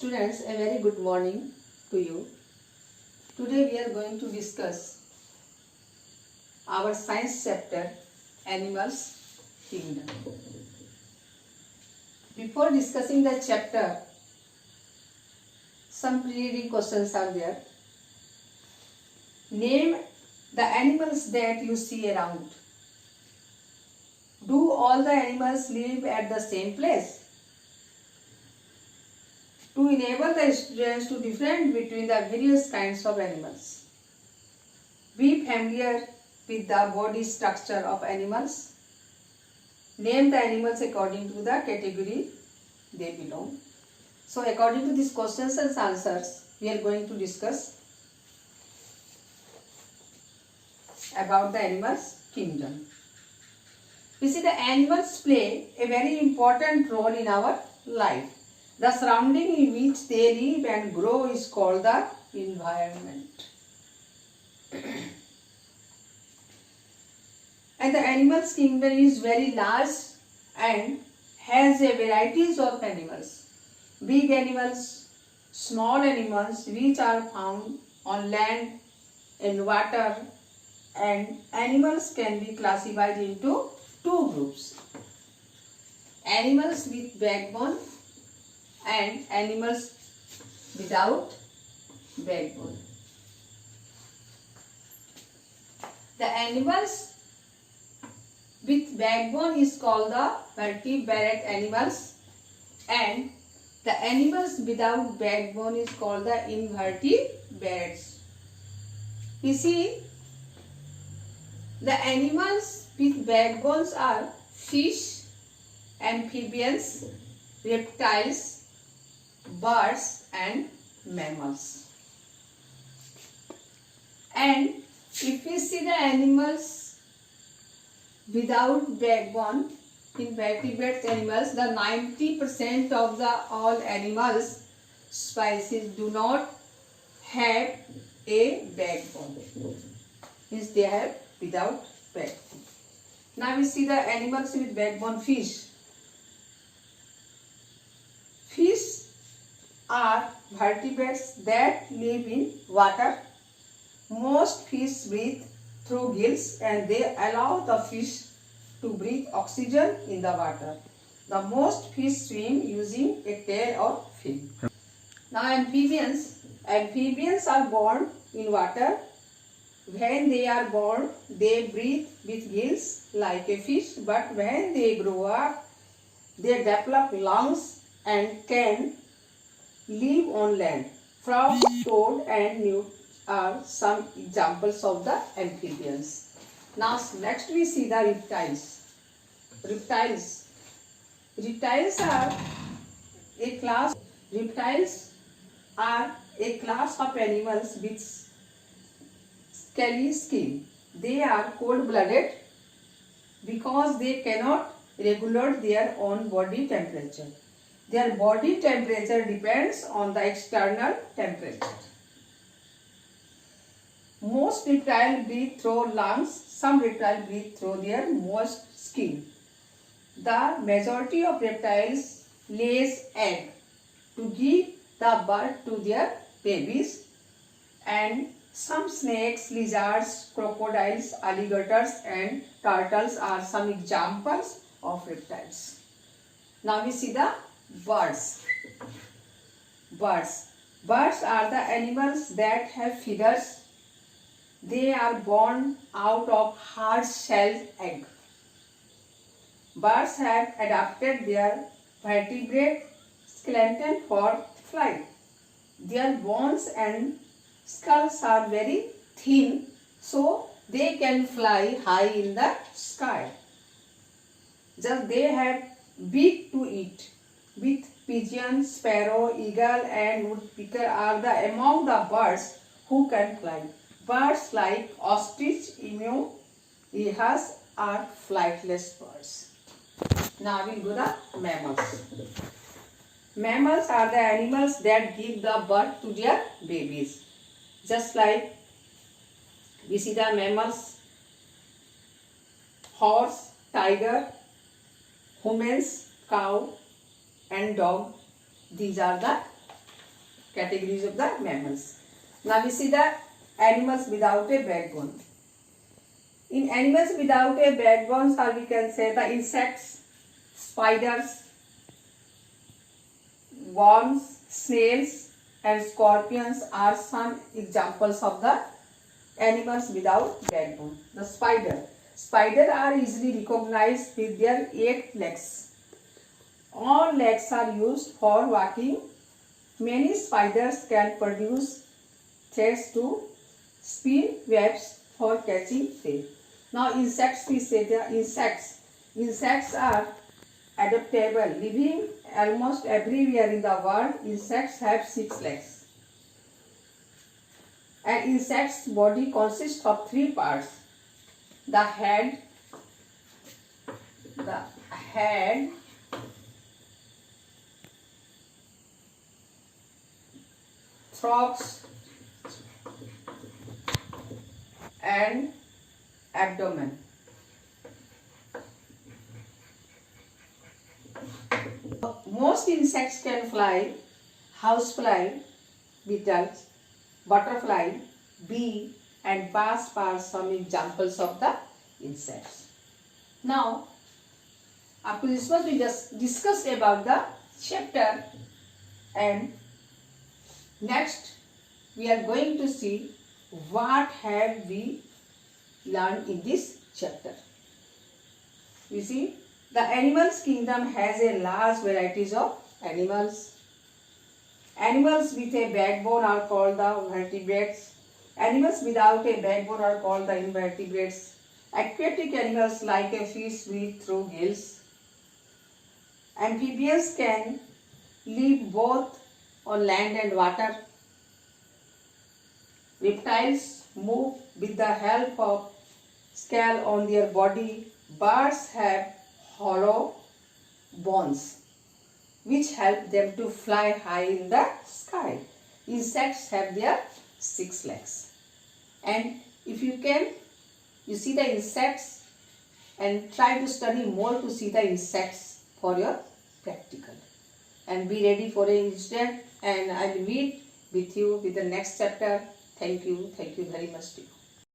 Students, a very good morning to you. Today we are going to discuss our science chapter, Animals Kingdom. Before discussing the chapter, some pre-reading questions are there. Name the animals that you see around. Do all the animals live at the same place? To enable the students to differentiate between the various kinds of animals. Be familiar with the body structure of animals. Name the animals according to the category they belong. So according to these questions and answers, we are going to discuss about the animals kingdom. We see the animals play a very important role in our life. The surrounding in which they live and grow is called the environment. And the animals kingdom is very large and has a varieties of animals. Big animals, small animals which are found on land, in water, and animals can be classified into two groups. Animals with backbone and animals without backbone. The animals with backbone is called the vertebrate animals, and the animals without backbone is called the invertebrates. You see, the animals with backbones are fish, amphibians, reptiles, birds and mammals. And if we see the animals without backbone, invertebrate animals, the 90% of the all animals species do not have a backbone. Means they have without backbone. Now we see the animals with backbone. Fish. Fish are vertebrates that live in water. Most fish breathe through gills and they allow the fish to breathe oxygen in the water. The most fish swim using a tail or fin. Now amphibians. Amphibians are born in water. When they are born, they breathe with gills like a fish, but when they grow up, they develop lungs and can live on land. Frogs, toad and newt are some examples of the amphibians. Now next we see the reptiles. Reptiles are a class. Reptiles are a class of animals with scaly skin. They are cold-blooded because they cannot regulate their own body temperature. Their body temperature depends on the external temperature. Most reptiles breathe through lungs. Some reptiles breathe through their moist skin. The majority of reptiles lays egg to give the birth to their babies, and some snakes, lizards, crocodiles, alligators and turtles are some examples of reptiles. Now we see the birds. Birds are the animals that have feathers. They are born out of hard-shelled egg. Birds have adapted their vertebrate skeleton for flight. Their bones and skulls are very thin, so they can fly high in the sky. Just they have beak to eat. With pigeon, sparrow, eagle and woodpecker are among the birds who can fly. Birds like ostrich, emu, eagles are flightless birds. Now we will go to mammals. Mammals are the animals that give the birth to their babies. Just like we see the mammals, horse, tiger, humans, cow and dog. These are the categories of the mammals. Now we see the animals without a backbone. In animals without a backbone, or we can say the insects, spiders, worms, snails and scorpions are some examples of the animals without backbone. The spiders are easily recognized with their 8 legs. All legs are used for walking. Many spiders can produce threads to spin webs for catching prey. Now insects, we say the insects. Insects are adaptable, living almost everywhere in the world. Insects have 6 legs. An insect's body consists of 3 parts. The head, thorax and abdomen. Most insects can fly: housefly, beetles, butterfly, bee and wasp are some examples of the insects. Now, up to this much we just discussed about the chapter, and next we are going to see what have we learned in this chapter. You see, the animals kingdom has a large varieties of animals. Animals with a backbone are called the vertebrates. Animals without a backbone are called the invertebrates. Aquatic animals like a fish breathe through gills. Amphibians can live both on land and water. Reptiles move with the help of scale on their body. Birds have hollow bones which help them to fly high in the sky. Insects have their 6 legs. And if you can, you see the insects and try to study more to see the insects for your practical. And be ready for an instant, and I will meet with you with the next chapter. Thank you very much.